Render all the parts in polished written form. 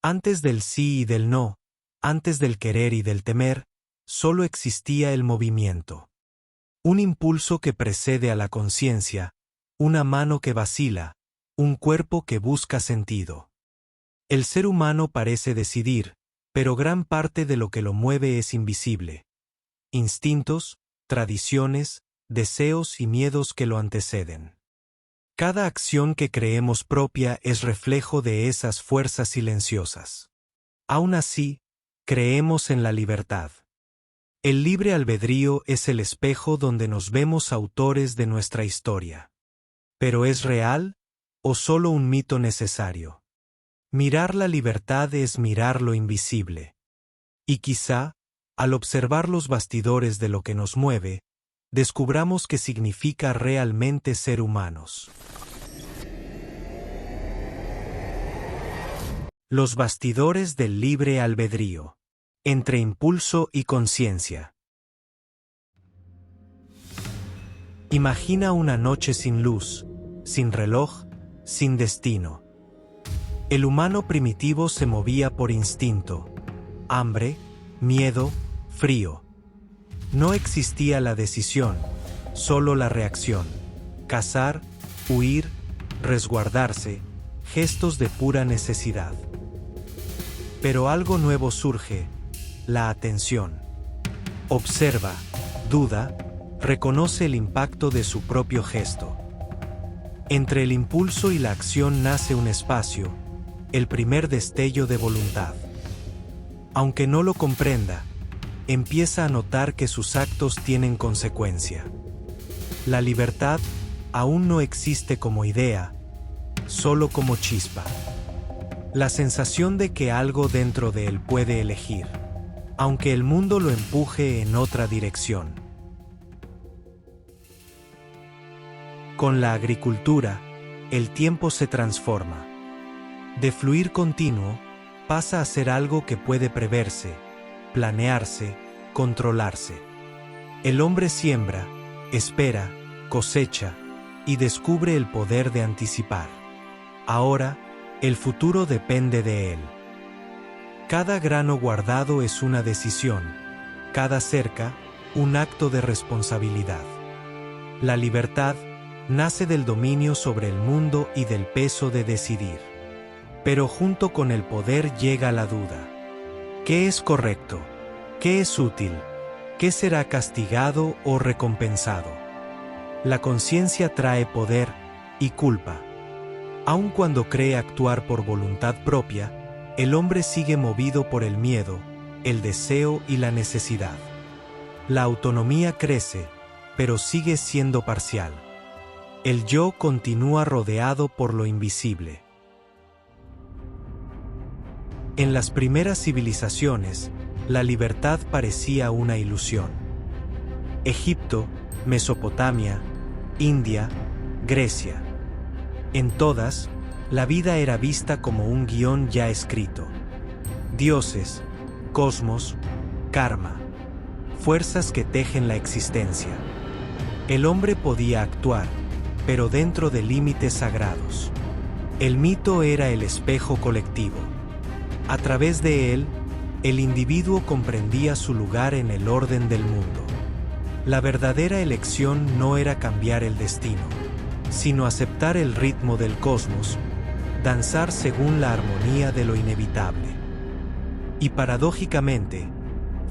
Antes del sí y del no, antes del querer y del temer, solo existía el movimiento. Un impulso que precede a la conciencia, una mano que vacila, un cuerpo que busca sentido. El ser humano parece decidir, pero gran parte de lo que lo mueve es invisible. Instintos, tradiciones, deseos y miedos que lo anteceden. Cada acción que creemos propia es reflejo de esas fuerzas silenciosas. Aún así, creemos en la libertad. El libre albedrío es el espejo donde nos vemos autores de nuestra historia. ¿Pero es real o solo un mito necesario? Mirar la libertad es mirar lo invisible. Y quizá, al observar los bastidores de lo que nos mueve, descubramos qué significa realmente ser humanos. Los bastidores del libre albedrío. Entre impulso y conciencia. Imagina una noche sin luz, sin reloj, sin destino. El humano primitivo se movía por instinto. Hambre, miedo, frío. No existía la decisión, solo la reacción. Cazar, huir, resguardarse, gestos de pura necesidad. Pero algo nuevo surge, la atención. Observa, duda, reconoce el impacto de su propio gesto. Entre el impulso y la acción nace un espacio, el primer destello de voluntad. Aunque no lo comprenda, empieza a notar que sus actos tienen consecuencia. La libertad aún no existe como idea, solo como chispa. La sensación de que algo dentro de él puede elegir, aunque el mundo lo empuje en otra dirección. Con la agricultura, el tiempo se transforma. De fluir continuo, pasa a ser algo que puede preverse, planearse, controlarse. El hombre siembra, espera, cosecha, y descubre el poder de anticipar. Ahora, el futuro depende de él. Cada grano guardado es una decisión, cada cerca, un acto de responsabilidad. La libertad nace del dominio sobre el mundo y del peso de decidir. Pero junto con el poder llega la duda. ¿Qué es correcto? ¿Qué es útil? ¿Qué será castigado o recompensado? La conciencia trae poder y culpa. Aun cuando cree actuar por voluntad propia, el hombre sigue movido por el miedo, el deseo y la necesidad. La autonomía crece, pero sigue siendo parcial. El yo continúa rodeado por lo invisible. En las primeras civilizaciones, la libertad parecía una ilusión. Egipto, Mesopotamia, India, Grecia. En todas, la vida era vista como un guión ya escrito. Dioses, cosmos, karma, fuerzas que tejen la existencia. El hombre podía actuar, pero dentro de límites sagrados. El mito era el espejo colectivo. A través de él, el individuo comprendía su lugar en el orden del mundo. La verdadera elección no era cambiar el destino, sino aceptar el ritmo del cosmos, danzar según la armonía de lo inevitable. Y paradójicamente,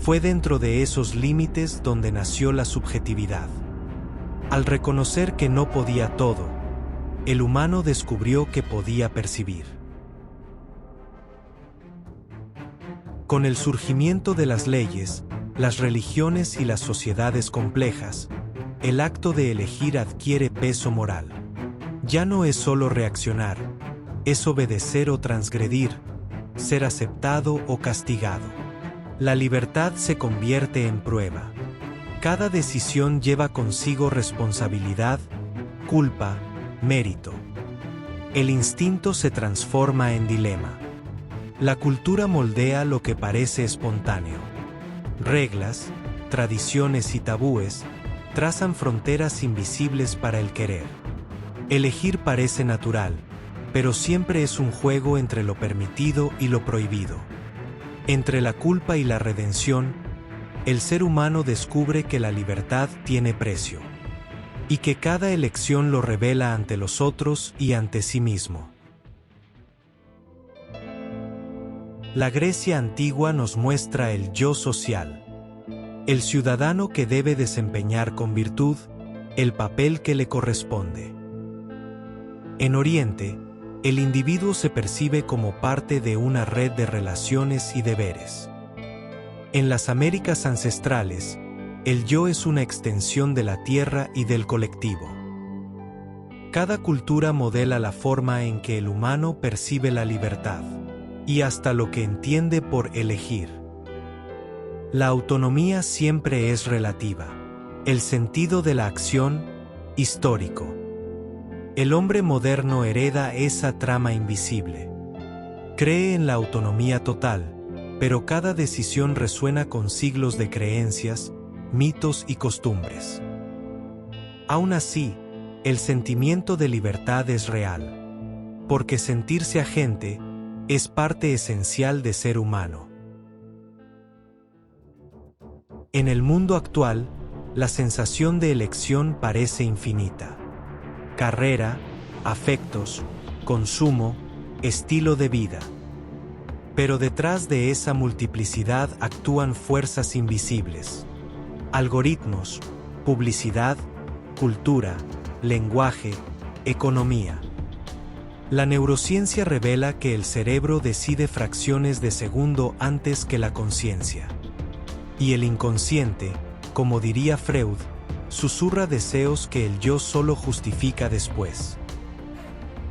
fue dentro de esos límites donde nació la subjetividad. Al reconocer que no podía todo, el humano descubrió que podía percibir. Con el surgimiento de las leyes, las religiones y las sociedades complejas, el acto de elegir adquiere peso moral. Ya no es solo reaccionar, es obedecer o transgredir, ser aceptado o castigado. La libertad se convierte en prueba. Cada decisión lleva consigo responsabilidad, culpa, mérito. El instinto se transforma en dilema. La cultura moldea lo que parece espontáneo. Reglas, tradiciones y tabúes trazan fronteras invisibles para el querer. Elegir parece natural, pero siempre es un juego entre lo permitido y lo prohibido. Entre la culpa y la redención, el ser humano descubre que la libertad tiene precio, y que cada elección lo revela ante los otros y ante sí mismo. La Grecia antigua nos muestra el yo social, el ciudadano que debe desempeñar con virtud el papel que le corresponde. En Oriente, el individuo se percibe como parte de una red de relaciones y deberes. En las Américas ancestrales, el yo es una extensión de la tierra y del colectivo. Cada cultura modela la forma en que el humano percibe la libertad, y hasta lo que entiende por elegir. La autonomía siempre es relativa, el sentido de la acción, histórico. El hombre moderno hereda esa trama invisible. Cree en la autonomía total, pero cada decisión resuena con siglos de creencias, mitos y costumbres. Aún así, el sentimiento de libertad es real, porque sentirse agente es parte esencial de ser humano. En el mundo actual, la sensación de elección parece infinita. Carrera, afectos, consumo, estilo de vida. Pero detrás de esa multiplicidad actúan fuerzas invisibles. Algoritmos, publicidad, cultura, lenguaje, economía. La neurociencia revela que el cerebro decide fracciones de segundo antes que la conciencia. Y el inconsciente, como diría Freud, susurra deseos que el yo solo justifica después.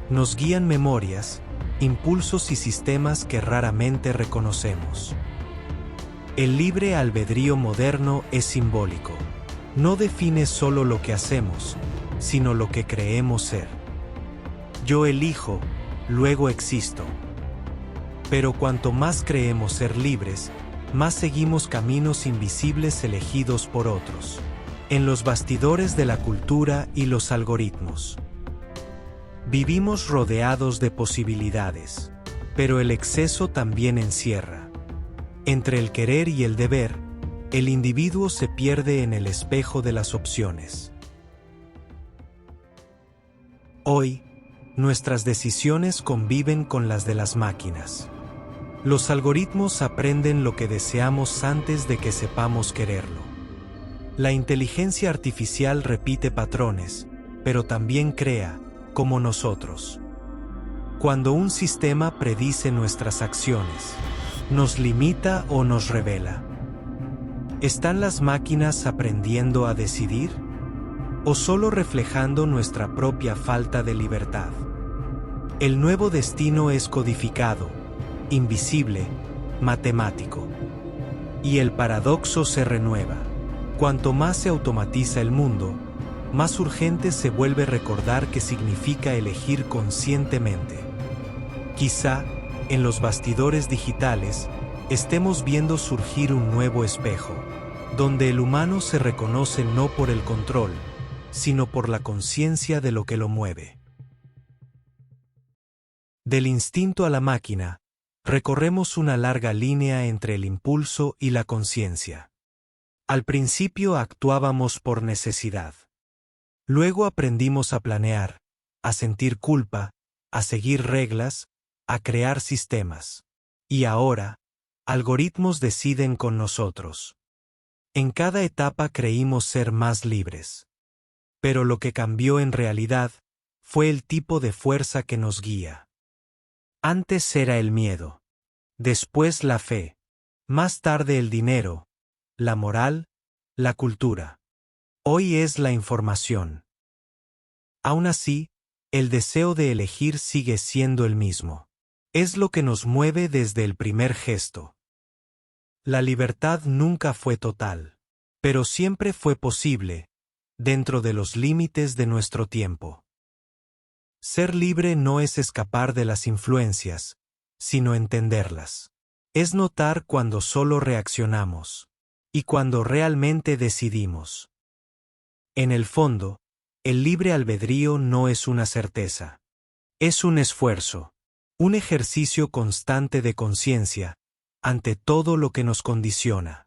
Nos guían memorias, impulsos y sistemas que raramente reconocemos. El libre albedrío moderno es simbólico. No define solo lo que hacemos, sino lo que creemos ser. Yo elijo, luego existo. Pero cuanto más creemos ser libres, más seguimos caminos invisibles elegidos por otros, en los bastidores de la cultura y los algoritmos. Vivimos rodeados de posibilidades, pero el exceso también encierra. Entre el querer y el deber, el individuo se pierde en el espejo de las opciones. Hoy, nuestras decisiones conviven con las de las máquinas. Los algoritmos aprenden lo que deseamos antes de que sepamos quererlo. La inteligencia artificial repite patrones, pero también crea, como nosotros. Cuando un sistema predice nuestras acciones, ¿nos limita o nos revela? ¿Están las máquinas aprendiendo a decidir? ¿O solo reflejando nuestra propia falta de libertad? El nuevo destino es codificado, invisible, matemático. Y el paradoxo se renueva. Cuanto más se automatiza el mundo, más urgente se vuelve recordar qué significa elegir conscientemente. Quizá, en los bastidores digitales, estemos viendo surgir un nuevo espejo, donde el humano se reconoce no por el control, sino por la conciencia de lo que lo mueve. Del instinto a la máquina, recorremos una larga línea entre el impulso y la conciencia. Al principio actuábamos por necesidad. Luego aprendimos a planear, a sentir culpa, a seguir reglas, a crear sistemas. Y ahora, algoritmos deciden con nosotros. En cada etapa creímos ser más libres. Pero lo que cambió en realidad fue el tipo de fuerza que nos guía. Antes era el miedo, después la fe, más tarde el dinero, la moral, la cultura. Hoy es la información. Aún así, el deseo de elegir sigue siendo el mismo. Es lo que nos mueve desde el primer gesto. La libertad nunca fue total, pero siempre fue posible, dentro de los límites de nuestro tiempo. Ser libre no es escapar de las influencias, sino entenderlas. Es notar cuando solo reaccionamos, y cuando realmente decidimos. En el fondo, el libre albedrío no es una certeza. Es un esfuerzo, un ejercicio constante de conciencia ante todo lo que nos condiciona.